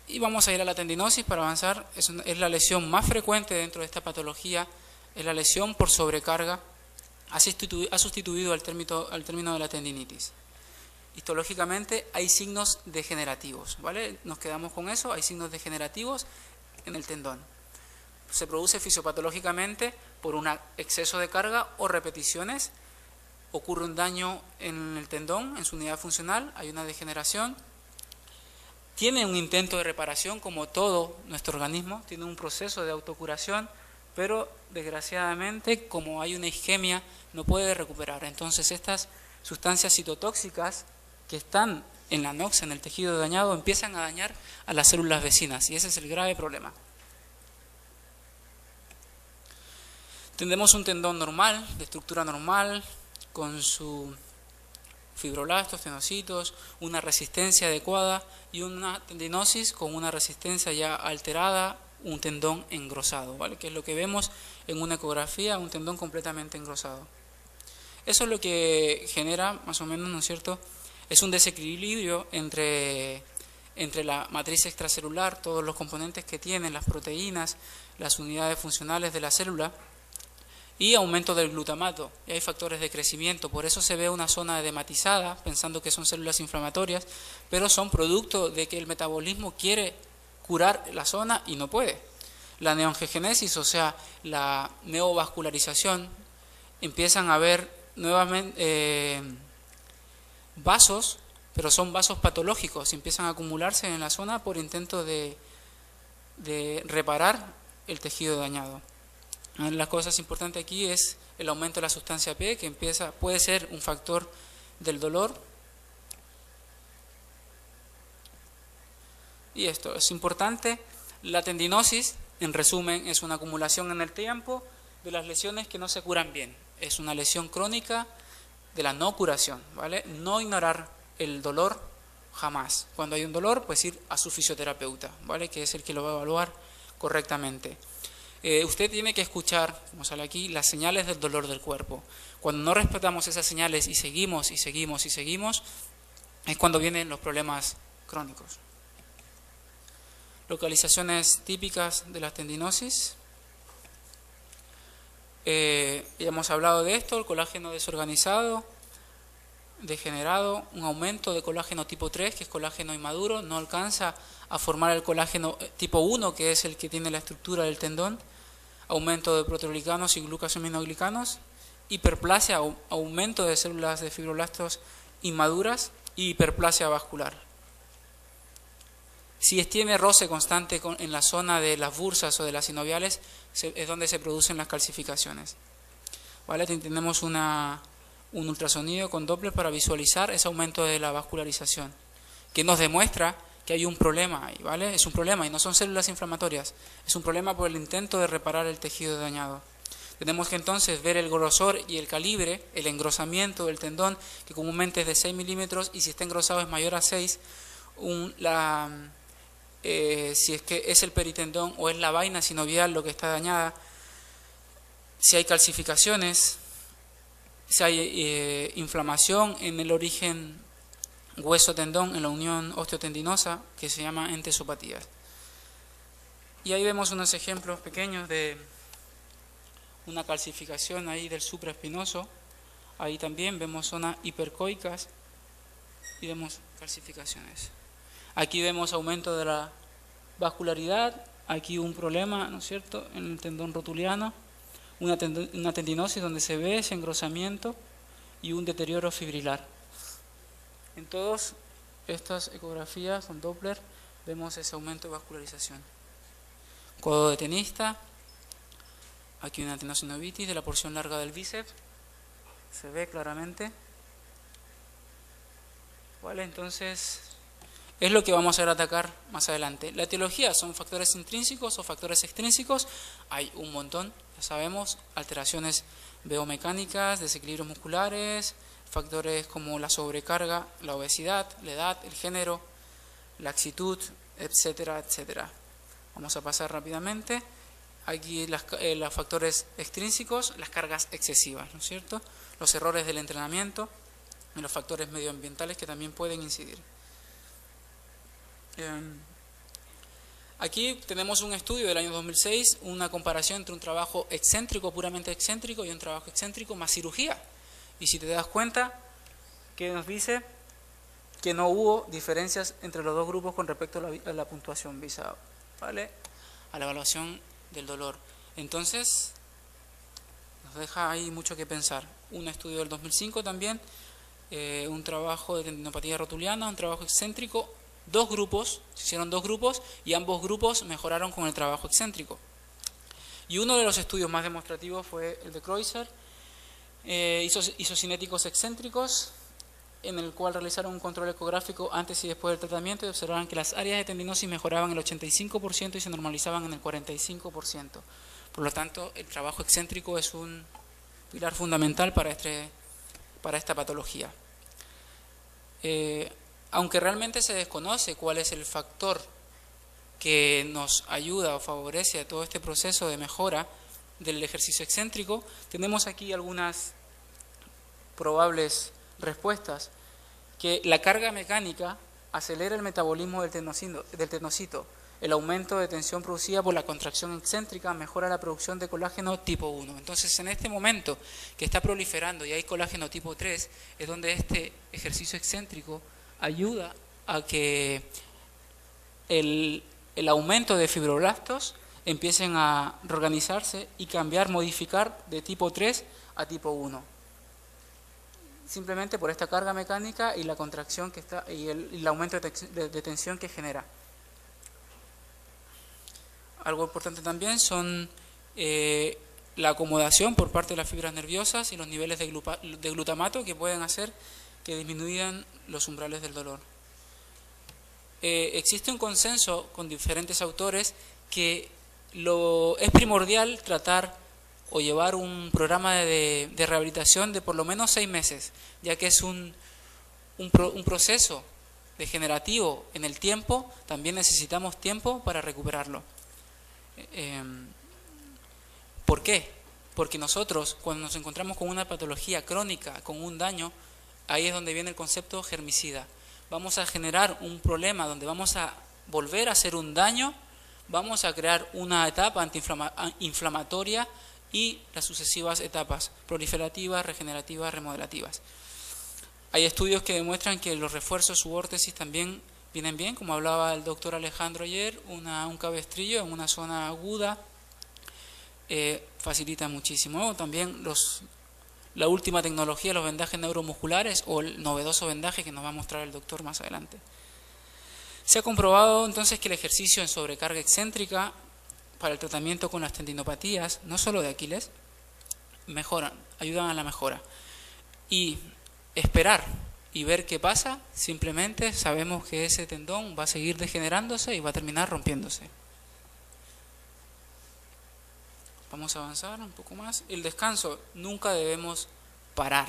Y vamos a ir a la tendinosis para avanzar. Es la lesión más frecuente dentro de esta patología, es la lesión por sobrecarga. Ha sustituido al término de la tendinitis. Histológicamente hay signos degenerativos, ¿vale? Nos quedamos con eso, hay signos degenerativos en el tendón. Se produce fisiopatológicamente por un exceso de carga o repeticiones. Ocurre un daño en el tendón, en su unidad funcional, hay una degeneración. Tiene un intento de reparación, como todo nuestro organismo, tiene un proceso de autocuración, pero desgraciadamente, como hay una isquemia, no puede recuperar. Entonces estas sustancias citotóxicas que están en la noxa, en el tejido dañado, empiezan a dañar a las células vecinas, y ese es el grave problema. Tendremos un tendón normal, de estructura normal, con su fibroblastos, tenocitos, una resistencia adecuada, y una tendinosis con una resistencia ya alterada, un tendón engrosado, ¿vale? Que es lo que vemos en una ecografía, un tendón completamente engrosado. Eso es lo que genera, más o menos, ¿no es cierto?, es un desequilibrio entre la matriz extracelular, todos los componentes que tienen, las proteínas, las unidades funcionales de la célula, y aumento del glutamato, y hay factores de crecimiento. Por eso se ve una zona edematizada, pensando que son células inflamatorias, pero son producto de que el metabolismo quiere curar la zona y no puede. La neoangiogénesis, o sea, la neovascularización, empiezan a haber nuevamente vasos, pero son vasos patológicos, empiezan a acumularse en la zona por intento de reparar el tejido dañado. Una de las cosas importantes aquí es el aumento de la sustancia P, que puede ser un factor del dolor. Y esto es importante. La tendinosis, en resumen, es una acumulación en el tiempo de las lesiones que no se curan bien. Es una lesión crónica de la no curación, ¿vale? No ignorar el dolor jamás. Cuando hay un dolor, pues ir a su fisioterapeuta, ¿vale? Que es el que lo va a evaluar correctamente. Usted tiene que escuchar, como sale aquí, las señales del dolor del cuerpo. Cuando no respetamos esas señales y seguimos, es cuando vienen los problemas crónicos. Localizaciones típicas de la tendinosis. Ya hemos hablado de esto, el colágeno desorganizado, degenerado, un aumento de colágeno tipo 3, que es colágeno inmaduro, no alcanza a formar el colágeno tipo 1, que es el que tiene la estructura del tendón, aumento de proteoglicanos y glucosaminoglicanos, hiperplasia, aumento de células de fibroblastos inmaduras, y hiperplasia vascular. Si tiene roce constante en la zona de las bursas o de las sinoviales, es donde se producen las calcificaciones. ¿Vale? Tenemos un ultrasonido con Doppler para visualizar ese aumento de la vascularización, que nos demuestra que hay un problema ahí, ¿vale? Es un problema y no son células inflamatorias, es un problema por el intento de reparar el tejido dañado. Tenemos que entonces ver el grosor y el calibre, el engrosamiento del tendón, que comúnmente es de 6 milímetros, y si está engrosado es mayor a 6, si es que es el peritendón o es la vaina sinovial lo que está dañada, si hay calcificaciones, si hay inflamación en el origen hueso-tendón, en la unión osteotendinosa, que se llama entesopatías. Y ahí vemos unos ejemplos pequeños de una calcificación ahí del supraespinoso. Ahí también vemos zonas hipercoicas y vemos calcificaciones. Aquí vemos aumento de la vascularidad, aquí un problema, ¿no es cierto?, en el tendón rotuliano, una tendinosis donde se ve ese engrosamiento y un deterioro fibrilar. En todas estas ecografías con Doppler vemos ese aumento de vascularización. Codo de tenista, aquí una tenosinovitis de la porción larga del bíceps, se ve claramente. ¿Vale? Entonces, es lo que vamos a ir a atacar más adelante. La etiología son factores intrínsecos o factores extrínsecos, hay un montón, ya sabemos, alteraciones biomecánicas, desequilibrios musculares, factores como la sobrecarga, la obesidad, la edad, el género, laxitud, etcétera, etcétera. Vamos a pasar rápidamente. Aquí los factores extrínsecos, las cargas excesivas, ¿no es cierto?, los errores del entrenamiento y los factores medioambientales que también pueden incidir. Aquí tenemos un estudio del año 2006, una comparación entre un trabajo excéntrico, puramente excéntrico, y un trabajo excéntrico más cirugía. Y si te das cuenta, ¿qué nos dice? Que no hubo diferencias entre los dos grupos con respecto a la puntuación visa, ¿vale? A la evaluación del dolor. Entonces, nos deja ahí mucho que pensar. Un estudio del 2005 también, un trabajo de tendinopatía rotuliana, un trabajo excéntrico, dos grupos, se hicieron dos grupos y ambos grupos mejoraron con el trabajo excéntrico. Y uno de los estudios más demostrativos fue el de Kreuzer, isocinéticos excéntricos, en el cual realizaron un control ecográfico antes y después del tratamiento y observaron que las áreas de tendinosis mejoraban el 85% y se normalizaban en el 45%. Por lo tanto, el trabajo excéntrico es un pilar fundamental para esta patología. Aunque realmente se desconoce cuál es el factor que nos ayuda o favorece a todo este proceso de mejora del ejercicio excéntrico, tenemos aquí algunas probables respuestas. Que la carga mecánica acelera el metabolismo del tenocito. El aumento de tensión producida por la contracción excéntrica mejora la producción de colágeno tipo 1. Entonces, en este momento que está proliferando y hay colágeno tipo 3, es donde este ejercicio excéntrico ayuda a que el aumento de fibroblastos empiecen a reorganizarse y modificar de tipo 3 a tipo 1. Simplemente por esta carga mecánica y la contracción que está y el aumento de tensión que genera. Algo importante también son la acomodación por parte de las fibras nerviosas y los niveles de glutamato que pueden hacer que disminuyan los umbrales del dolor. Existe un consenso con diferentes autores que es primordial tratar o llevar un programa de rehabilitación de por lo menos 6 meses, ya que es un proceso degenerativo en el tiempo, también necesitamos tiempo para recuperarlo. ¿Por qué? Porque nosotros, cuando nos encontramos con una patología crónica, con un daño, ahí es donde viene el concepto germicida. Vamos a generar un problema donde vamos a volver a hacer un daño, vamos a crear una etapa antiinflamatoria y las sucesivas etapas proliferativas, regenerativas, remodelativas. Hay estudios que demuestran que los refuerzos u órtesis también vienen bien, como hablaba el doctor Alejandro ayer, un cabestrillo en una zona aguda facilita muchísimo. También la última tecnología, los vendajes neuromusculares o el novedoso vendaje que nos va a mostrar el doctor más adelante. Se ha comprobado entonces que el ejercicio en sobrecarga excéntrica para el tratamiento con las tendinopatías, no solo de Aquiles, ayudan a la mejora. Y esperar y ver qué pasa, simplemente sabemos que ese tendón va a seguir degenerándose y va a terminar rompiéndose. Vamos a avanzar un poco más. El descanso, nunca debemos parar,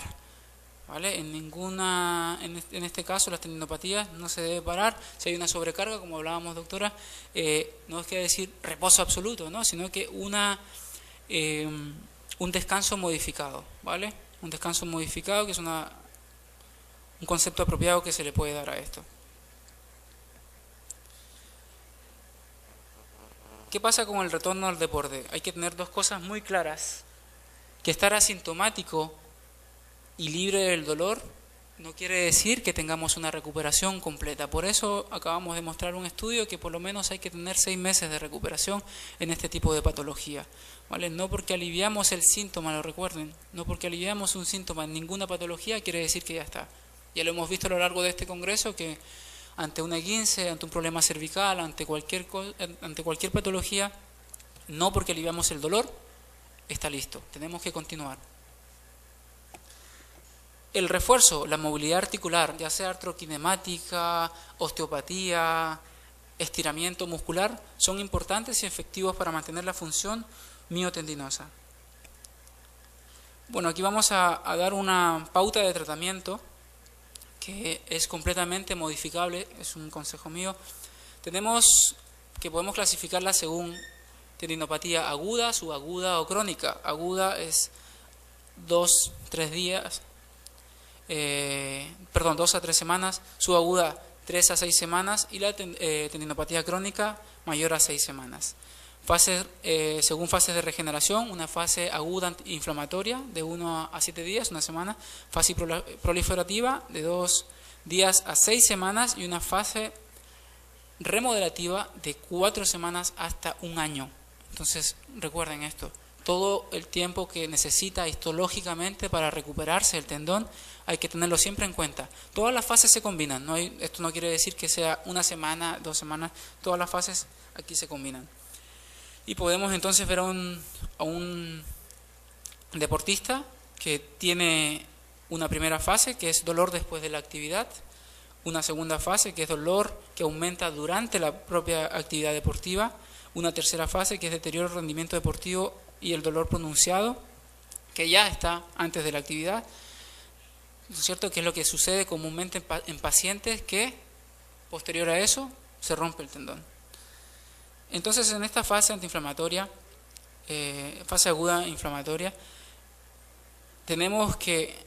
¿vale? En este caso, las tendinopatías no se debe parar. Si hay una sobrecarga, como hablábamos, doctora, no es que decir reposo absoluto, ¿no? Sino que un descanso modificado, ¿vale? Un descanso modificado que es un concepto apropiado que se le puede dar a esto. ¿Qué pasa con el retorno al deporte? Hay que tener dos cosas muy claras. Que estar asintomático y libre del dolor no quiere decir que tengamos una recuperación completa. Por eso acabamos de mostrar un estudio que por lo menos hay que tener 6 meses de recuperación en este tipo de patología, ¿vale? No porque aliviamos el síntoma, lo recuerden, no porque aliviamos un síntoma en ninguna patología quiere decir que ya está. Ya lo hemos visto a lo largo de este congreso que ante un esguince, ante un problema cervical, ante cualquier patología, no porque aliviamos el dolor, está listo. Tenemos que continuar. El refuerzo, la movilidad articular, ya sea artrokinemática, osteopatía, estiramiento muscular, son importantes y efectivos para mantener la función miotendinosa. Bueno, aquí vamos a dar una pauta de tratamiento que es completamente modificable, es un consejo mío. Podemos clasificarla según tendinopatía aguda, subaguda o crónica. Aguda es 2 a 3 semanas, subaguda 3 a 6 semanas, y la tendinopatía crónica mayor a 6 semanas. Según fases de regeneración, una fase aguda inflamatoria de 1 a 7 días, una semana, fase proliferativa de 2 días a 6 semanas y una fase remodelativa de 4 semanas hasta un año. Entonces recuerden esto, todo el tiempo que necesita histológicamente para recuperarse el tendón hay que tenerlo siempre en cuenta. Todas las fases se combinan, esto no quiere decir que sea una semana, 2 semanas, todas las fases aquí se combinan. Y podemos entonces ver a un deportista que tiene una primera fase, que es dolor después de la actividad, una segunda fase, que es dolor que aumenta durante la propia actividad deportiva, una tercera fase, que es deterioro del rendimiento deportivo y el dolor pronunciado, que ya está antes de la actividad, ¿no es cierto? Que es lo que sucede comúnmente en pacientes que, posterior a eso, se rompe el tendón. Entonces, en esta fase antiinflamatoria, fase aguda inflamatoria, tenemos que,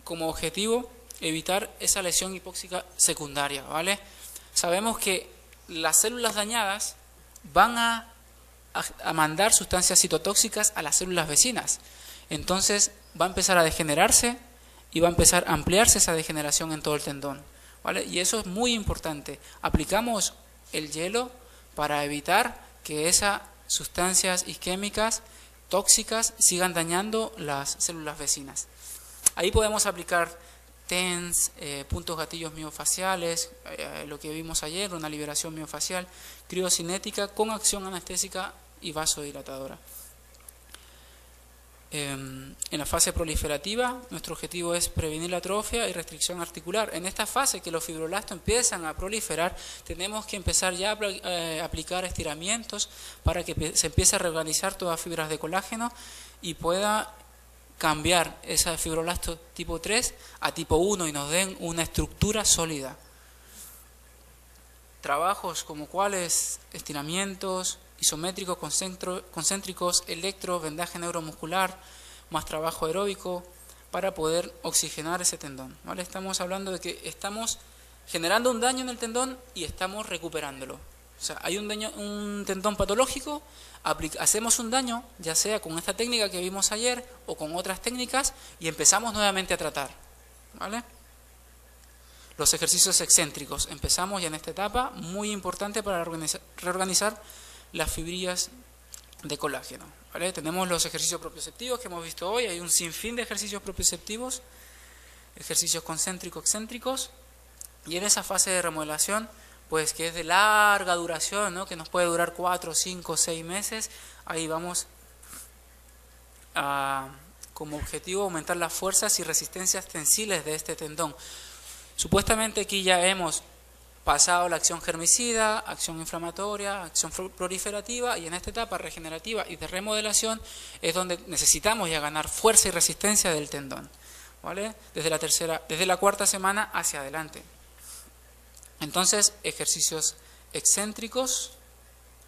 como objetivo, evitar esa lesión hipóxica secundaria, ¿vale? Sabemos que las células dañadas van a mandar sustancias citotóxicas a las células vecinas. Entonces, va a empezar a degenerarse y va a empezar a ampliarse esa degeneración en todo el tendón, ¿vale? Y eso es muy importante. Aplicamos el hielo para evitar que esas sustancias isquémicas tóxicas sigan dañando las células vecinas. Ahí podemos aplicar TENS, puntos gatillos miofaciales, lo que vimos ayer, una liberación miofacial, criocinética con acción anestésica y vasodilatadora. En la fase proliferativa, nuestro objetivo es prevenir la atrofia y restricción articular. En esta fase que los fibroblastos empiezan a proliferar, tenemos que empezar ya a aplicar estiramientos para que se empiece a reorganizar todas las fibras de colágeno y pueda cambiar ese fibroblasto tipo 3 a tipo 1 y nos den una estructura sólida. Trabajos como cuáles: estiramientos isométricos, concéntricos, electro, vendaje neuromuscular, más trabajo aeróbico para poder oxigenar ese tendón, ¿vale? Estamos hablando de que estamos generando un daño en el tendón y estamos recuperándolo. O sea, hay un tendón patológico, hacemos un daño, ya sea con esta técnica que vimos ayer o con otras técnicas, y empezamos nuevamente a tratar, ¿vale? Los ejercicios excéntricos, empezamos ya en esta etapa, muy importante para reorganizar las fibrillas de colágeno, ¿vale? Tenemos los ejercicios propioceptivos que hemos visto hoy, hay un sinfín de ejercicios propioceptivos, ejercicios concéntricos, excéntricos, y en esa fase de remodelación, pues que es de larga duración, ¿no? Que nos puede durar 4, 5, 6 meses, ahí vamos a, como objetivo, aumentar las fuerzas y resistencias tensiles de este tendón. Supuestamente aquí ya hemos pasado la acción germicida, acción inflamatoria, acción proliferativa, y en esta etapa regenerativa y de remodelación es donde necesitamos ya ganar fuerza y resistencia del tendón, ¿vale? Desde la cuarta semana hacia adelante. Entonces, ejercicios excéntricos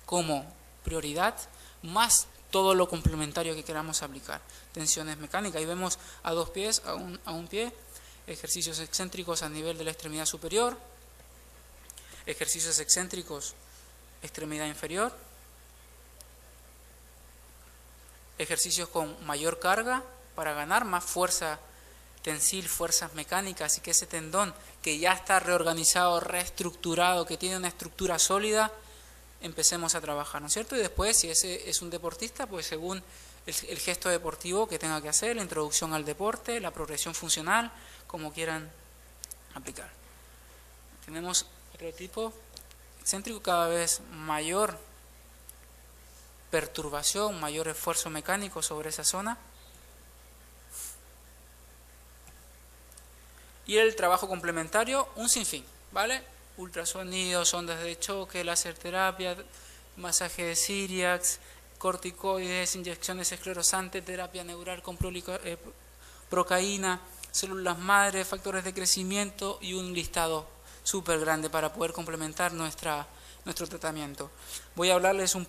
como prioridad, más todo lo complementario que queramos aplicar. Tensiones mecánicas, ahí vemos a 2 pies, a un pie, ejercicios excéntricos a nivel de la extremidad superior, ejercicios excéntricos extremidad inferior, ejercicios con mayor carga para ganar más fuerza tensil, fuerzas mecánicas, y que ese tendón que ya está reorganizado, reestructurado, que tiene una estructura sólida, empecemos a trabajar, ¿no es cierto? Y después, si ese es un deportista, pues según el gesto deportivo que tenga que hacer, la introducción al deporte, la progresión funcional, como quieran aplicar. Tenemos otro tipo excéntrico, cada vez mayor perturbación, mayor esfuerzo mecánico sobre esa zona. Y el trabajo complementario, un sinfín, ¿vale? Ultrasonidos, ondas de choque, láser terapia, masaje de Ciriax, corticoides, inyecciones esclerosantes, terapia neural con procaína, células madre, factores de crecimiento y un listado súper grande para poder complementar nuestro tratamiento. Voy a hablarles un poquito